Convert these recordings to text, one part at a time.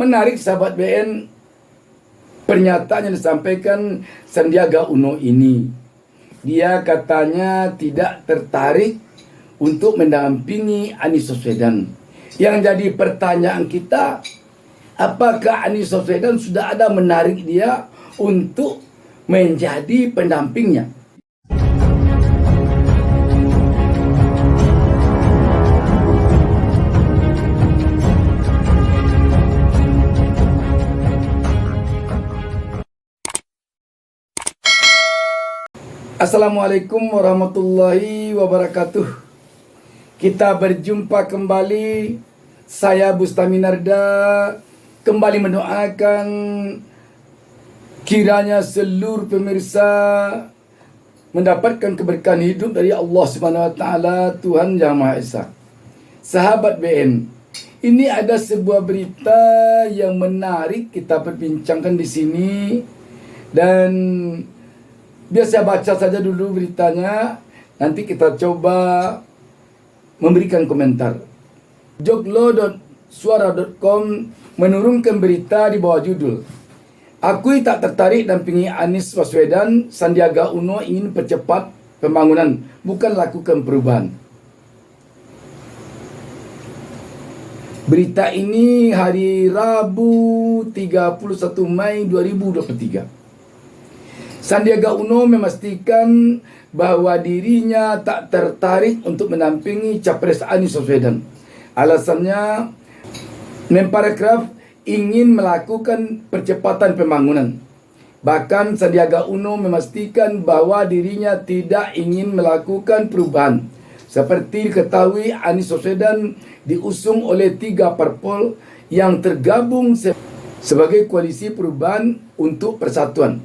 Menarik sahabat BN, pernyataan yang disampaikan Sandiaga Uno ini. Dia katanya tidak tertarik untuk mendampingi Anies Baswedan. Yang jadi pertanyaan kita, apakah Anies Baswedan sudah ada menarik dia untuk menjadi pendampingnya? Assalamualaikum warahmatullahi wabarakatuh. Kita berjumpa kembali. Saya Bustami Narda kembali mendoakan kiranya seluruh pemirsa mendapatkan keberkahan hidup dari Allah Subhanahu wa taala, Tuhan Yang Maha Esa. Sahabat BN, ini ada sebuah berita yang menarik kita perbincangkan di sini, dan biar saya baca saja dulu beritanya, nanti kita coba memberikan komentar. Joglo.suara.com menurunkan berita di bawah judul, "Akui tak tertarik dampingi Anies Baswedan, Sandiaga Uno ingin percepat pembangunan, bukan lakukan perubahan." Berita ini hari Rabu 31 Mei 2023. Sandiaga Uno memastikan bahwa dirinya tak tertarik untuk mendampingi Capres Anies Baswedan. Alasannya, Menparekraf ingin melakukan percepatan pembangunan. Bahkan Sandiaga Uno memastikan bahwa dirinya tidak ingin melakukan perubahan. Seperti diketahui, Anies Baswedan diusung oleh 3 parpol yang tergabung sebagai koalisi perubahan untuk persatuan.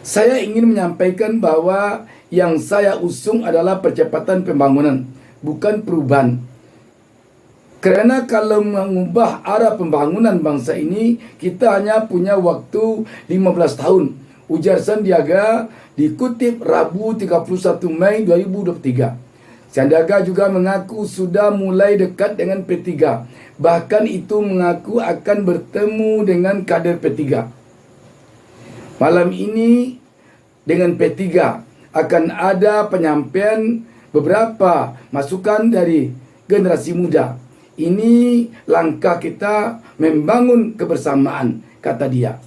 Saya ingin menyampaikan bahwa yang saya usung adalah percepatan pembangunan, bukan perubahan. Kerana kalau mengubah arah pembangunan bangsa ini, kita hanya punya waktu 15 tahun. Ujar Sandiaga dikutip Rabu 31 Mei 2023. Sandiaga juga mengaku sudah mulai dekat dengan P3. Bahkan itu mengaku akan bertemu dengan kader P3. Malam ini dengan P3 akan ada penyampaian beberapa masukan dari generasi muda. Ini langkah kita membangun kebersamaan, kata dia.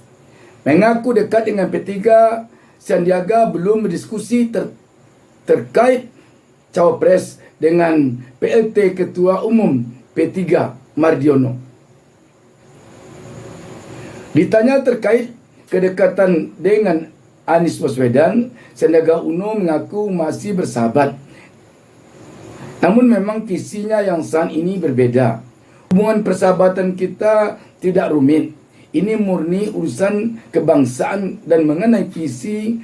Mengaku dekat dengan P3, Sandiaga belum berdiskusi terkait cawapres dengan PLT Ketua Umum P3 Mardiono. Ditanya terkait kedekatan dengan Anies Baswedan, Sandiaga Uno mengaku masih bersahabat. Namun memang visinya yang saat ini berbeda. Hubungan persahabatan kita tidak rumit. Ini murni urusan kebangsaan dan mengenai visi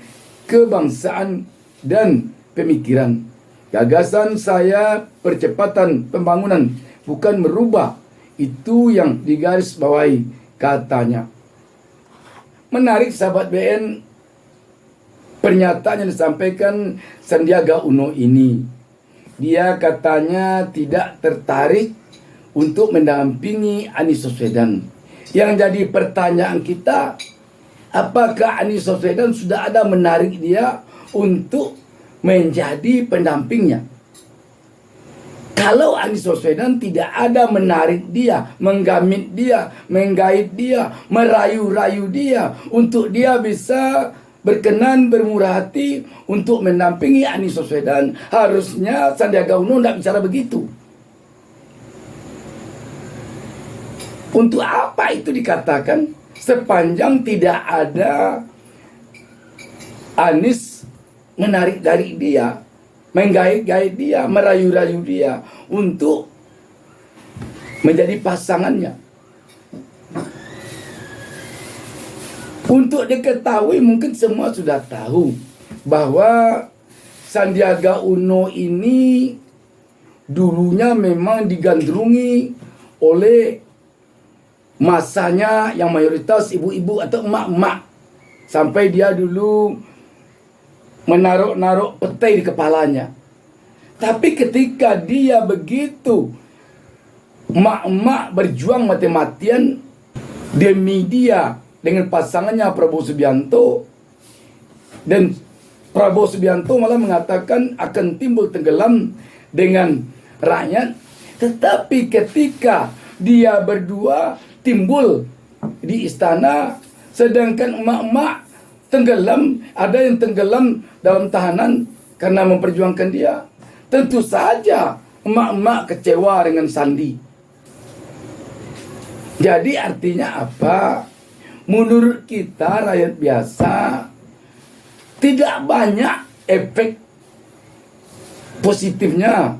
kebangsaan dan pemikiran. Gagasan saya percepatan pembangunan, bukan merubah. Itu yang digarisbawahi, katanya. Menarik sahabat BN, pernyataan yang disampaikan Sandiaga Uno ini. Dia katanya tidak tertarik untuk mendampingi Anies Baswedan. Yang jadi pertanyaan kita, apakah Anies Baswedan sudah ada menarik dia untuk menjadi pendampingnya? Kalau Anies Baswedan tidak ada menarik dia, menggamit dia, menggait dia, merayu-rayu dia, untuk dia bisa berkenan, bermurah hati untuk mendampingi Anies Baswedan, harusnya Sandiaga Uno tidak bicara begitu. Untuk apa itu dikatakan? Sepanjang tidak ada Anies menarik dari dia, menggait-gait dia, merayu-rayu dia untuk menjadi pasangannya. Untuk diketahui, mungkin semua sudah tahu bahwa Sandiaga Uno ini dulunya memang digandrungi oleh masanya yang mayoritas ibu-ibu atau emak-emak. Sampai dia dulu menaruh petai di kepalanya. Tapi ketika dia begitu emak-emak berjuang mati-matian demi dia dengan pasangannya Prabowo Subianto, dan Prabowo Subianto malah mengatakan akan timbul tenggelam dengan rakyat. Tetapi ketika dia berdua timbul di istana, sedangkan emak-emak tenggelam, ada yang tenggelam dalam tahanan karena memperjuangkan dia, tentu saja emak-emak kecewa dengan Sandi. Jadi artinya apa? Menurut kita rakyat biasa, tidak banyak efek positifnya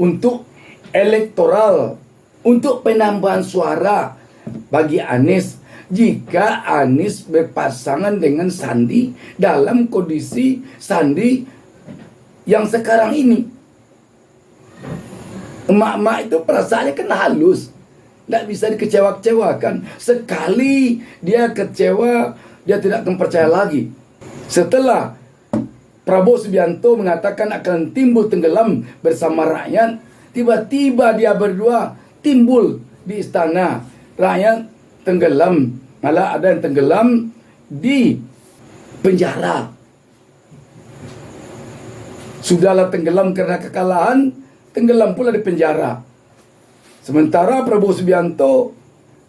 untuk elektoral, untuk penambahan suara bagi Anies jika Anies berpasangan dengan Sandi dalam kondisi Sandi yang sekarang ini. Emak-emak itu perasaannya kan halus, tidak bisa dikecewa-kecewakan. Sekali dia kecewa, dia tidak akan percaya lagi. Setelah Prabowo Subianto mengatakan akan timbul tenggelam bersama rakyat, tiba-tiba dia berdua timbul di istana. Rakyat tenggelam, malah ada yang tenggelam di penjara. Sudahlah tenggelam karena kekalahan, tenggelam pula di penjara. Sementara Prabowo Subianto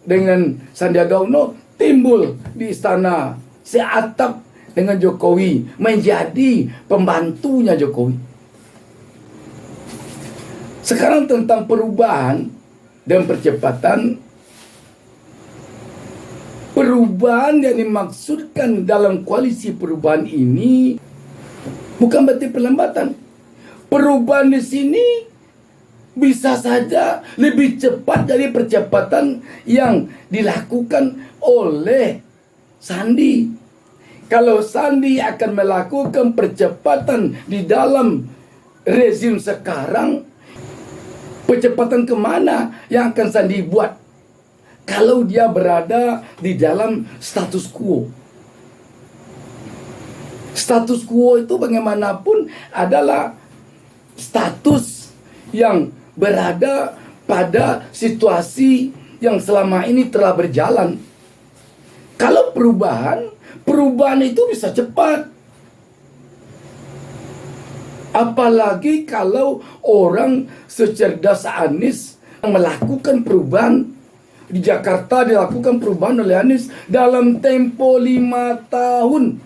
dengan Sandiaga Uno timbul di istana, seatap dengan Jokowi, menjadi pembantunya Jokowi. Sekarang tentang perubahan dan percepatan. Perubahan yang dimaksudkan dalam koalisi perubahan ini bukan berarti perlambatan. Perubahan di sini bisa saja lebih cepat dari percepatan yang dilakukan oleh Sandi. Kalau Sandi akan melakukan percepatan di dalam rezim sekarang, percepatan kemana yang akan Sandi buat? Kalau dia berada di dalam status quo. Status quo itu bagaimanapun adalah status yang berada pada situasi yang selama ini telah berjalan. Kalau perubahan itu bisa cepat. Apalagi kalau orang secerdas Anies melakukan perubahan. Di Jakarta dilakukan perubahan oleh Anies dalam tempo 5 tahun.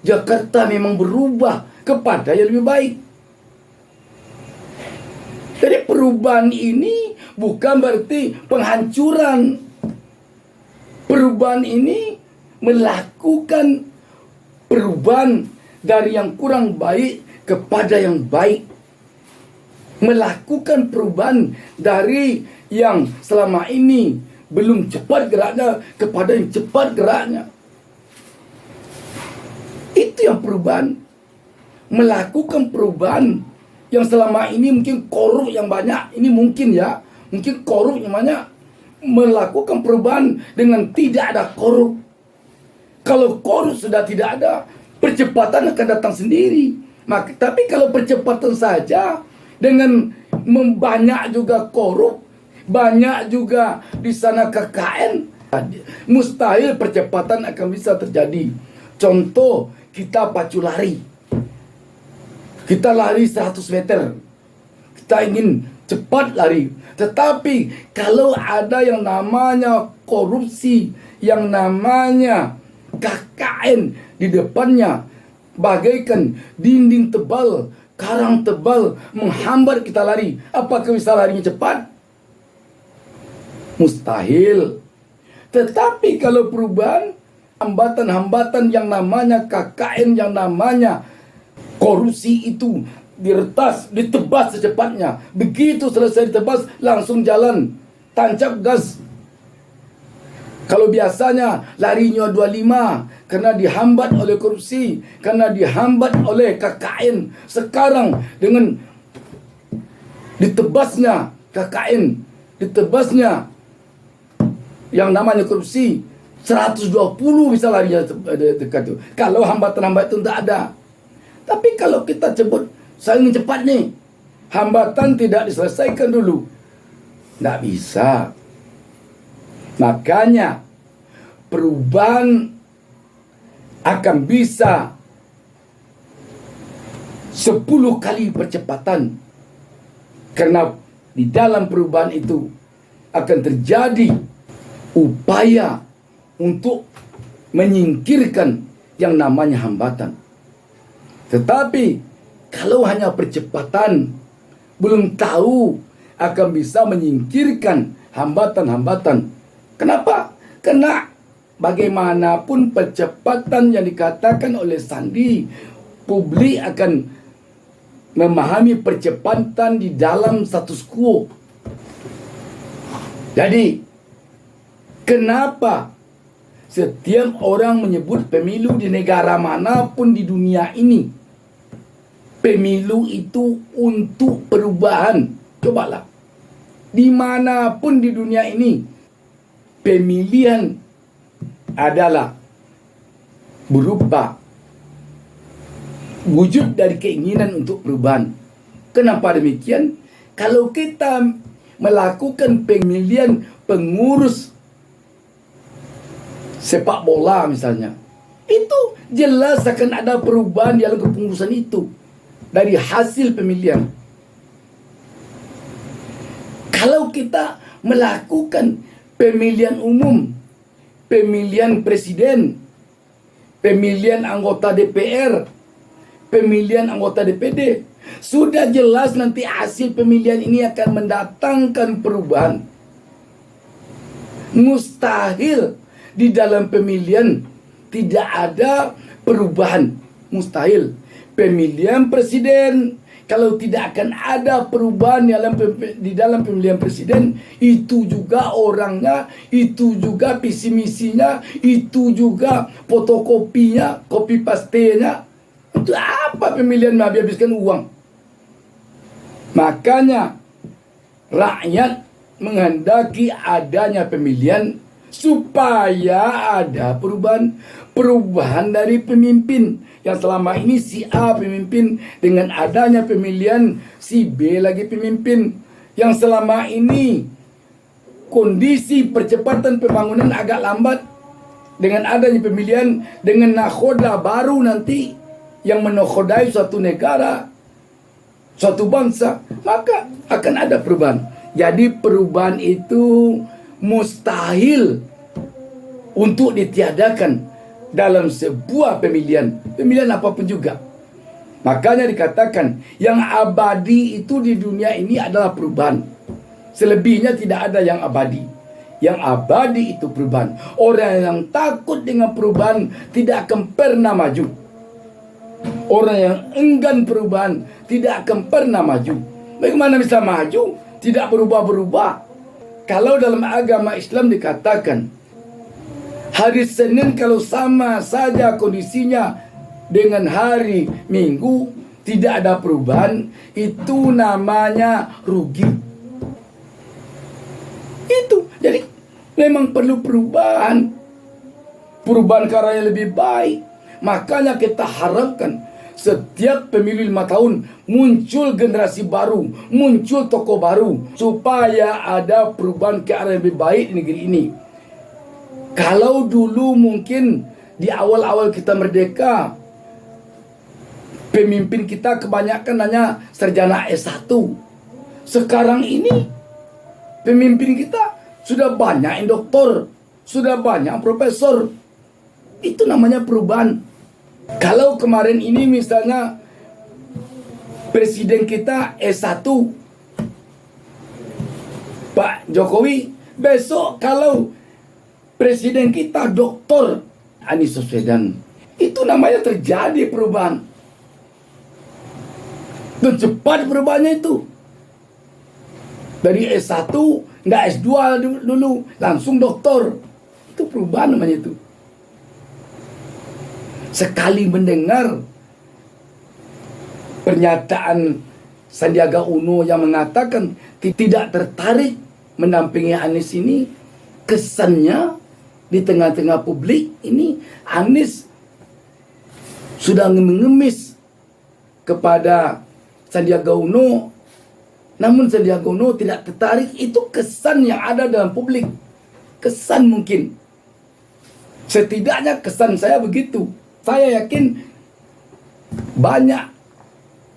Jakarta memang berubah kepada yang lebih baik. Jadi perubahan ini bukan berarti penghancuran. Perubahan ini melakukan perubahan dari yang kurang baik kepada yang baik. Melakukan perubahan dari yang selama ini belum cepat geraknya kepada yang cepat geraknya. Itu yang perubahan. Melakukan perubahan yang selama ini mungkin korup yang banyak. Ini mungkin ya, mungkin korup yang banyak. Melakukan perubahan dengan tidak ada korup. Kalau korup sudah tidak ada, percepatan akan datang sendiri. Tapi kalau percepatan saja dengan membanyak juga korup, banyak juga di sana KKN, mustahil percepatan akan bisa terjadi. Contoh, kita pacu lari. Kita lari 100 meter. Kita ingin cepat lari. Tetapi kalau ada yang namanya korupsi, yang namanya KKN di depannya, bagaikan dinding tebal, karang tebal menghambat kita lari. Apakah bisa larinya cepat? Mustahil. Tetapi kalau perubahan, hambatan-hambatan yang namanya KKN, yang namanya korupsi itu diretas, ditebas secepatnya. Begitu selesai ditebas, langsung jalan, tancap gas. Kalau biasanya larinya 25 karena dihambat oleh korupsi, karena dihambat oleh KKN. Sekarang dengan ditebasnya KKN, ditebasnya yang namanya korupsi, 120 bisa larinya dekat itu. Kalau hambatan-hambatan itu tidak ada. Tapi kalau kita sebut saya ingin cepat nih, hambatan tidak diselesaikan dulu, tidak bisa. Makanya perubahan akan bisa 10 kali percepatan, karena di dalam perubahan itu akan terjadi upaya untuk menyingkirkan yang namanya hambatan. Tetapi kalau hanya percepatan, belum tahu akan bisa menyingkirkan hambatan-hambatan. Kenapa? Karena bagaimanapun percepatan yang dikatakan oleh Sandi, publik akan memahami percepatan di dalam status quo. Jadi, kenapa setiap orang menyebut pemilu di negara manapun di dunia ini, pemilu itu untuk perubahan? Cobalah, dimanapun di dunia ini, pemilihan adalah berupa wujud dari keinginan untuk perubahan. Kenapa demikian? Kalau kita melakukan pemilihan pengurus sepak bola misalnya, itu jelas akan ada perubahan di dalam kepengurusan itu dari hasil pemilihan. Kalau kita melakukan pemilihan umum, pemilihan presiden, pemilihan anggota DPR, pemilihan anggota DPD, sudah jelas nanti hasil pemilihan ini akan mendatangkan perubahan. Mustahil di dalam pemilihan tidak ada perubahan. Mustahil. Pemilihan presiden, kalau tidak akan ada perubahan di dalam pemilihan presiden, itu juga orangnya, itu juga visi misinya, itu juga fotokopinya, copy paste-nya. Untuk apa pemilihan menghabiskan uang? Makanya rakyat menghendaki adanya pemilihan supaya ada perubahan dari pemimpin. Yang selama ini si A pemimpin, dengan adanya pemilihan si B lagi pemimpin. Yang selama ini kondisi percepatan pembangunan agak lambat, dengan adanya pemilihan, dengan nakhoda baru nanti yang menakhodai suatu negara, suatu bangsa, maka akan ada perubahan. Jadi perubahan itu mustahil untuk ditiadakan dalam sebuah pemilihan apapun juga. Makanya dikatakan yang abadi itu di dunia ini adalah perubahan. Selebihnya tidak ada yang abadi. Yang abadi itu perubahan. Orang yang takut dengan perubahan tidak akan pernah maju. Orang yang enggan perubahan tidak akan pernah maju. Bagaimana bisa maju? Tidak berubah-berubah. Kalau dalam agama Islam dikatakan hari Senin kalau sama saja kondisinya dengan hari Minggu, tidak ada perubahan, itu namanya rugi. Itu. Jadi memang perlu perubahan. Perubahan ke arah yang lebih baik. Makanya kita harapkan setiap pemilu 5 tahun muncul generasi baru, muncul tokoh baru, supaya ada perubahan ke arah yang lebih baik di negeri ini. Kalau dulu mungkin di awal-awal kita merdeka, pemimpin kita kebanyakan hanya sarjana S1. Sekarang ini pemimpin kita sudah banyak yang doktor, sudah banyak profesor. Itu namanya perubahan. Kalau kemarin ini misalnya presiden kita S1, Pak Jokowi, besok kalau presiden kita Dr. Anies Baswedan, itu namanya terjadi perubahan. Dan cepat perubahannya itu. Dari S1, nggak S2 dulu, langsung doktor. Itu perubahan namanya itu. Sekali mendengar pernyataan Sandiaga Uno yang mengatakan tidak tertarik mendampingi Anies ini, kesannya di tengah-tengah publik ini Anies sudah mengemis kepada Sandiaga Uno, namun Sandiaga Uno tidak tertarik. Itu kesan yang ada dalam publik. kesan mungkin. Setidaknya kesan saya begitu. Saya yakin banyak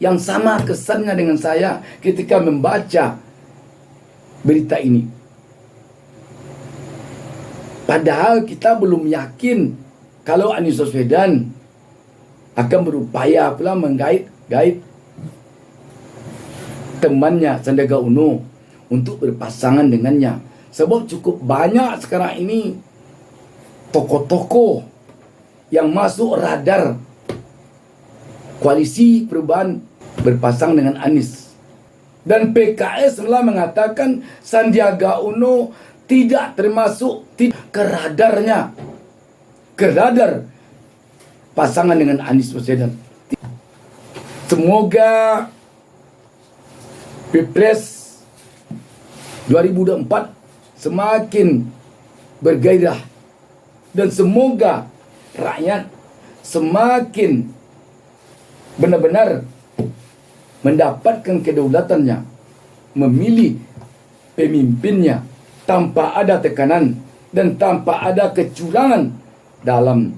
yang sama kesannya dengan saya ketika membaca berita ini. Padahal kita belum yakin kalau Anies Baswedan akan berupaya pula menggait temannya Sandiaga Uno untuk berpasangan dengannya. Sebab cukup banyak sekarang ini tokoh-tokoh yang masuk radar koalisi perubahan berpasang dengan Anies. Dan PKS telah mengatakan Sandiaga Uno tidak termasuk ke radarnya, ke radar pasangan dengan Anies Baswedan. Semoga Pilpres 2024 semakin bergairah dan semoga rakyat semakin benar-benar mendapatkan kedaulatannya, memilih pemimpinnya tanpa ada tekanan dan tanpa ada kecurangan dalam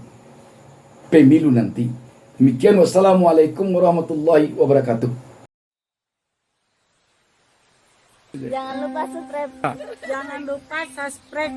pemilu nanti. Demikian, wassalamualaikum warahmatullahi wabarakatuh. Jangan lupa subscribe.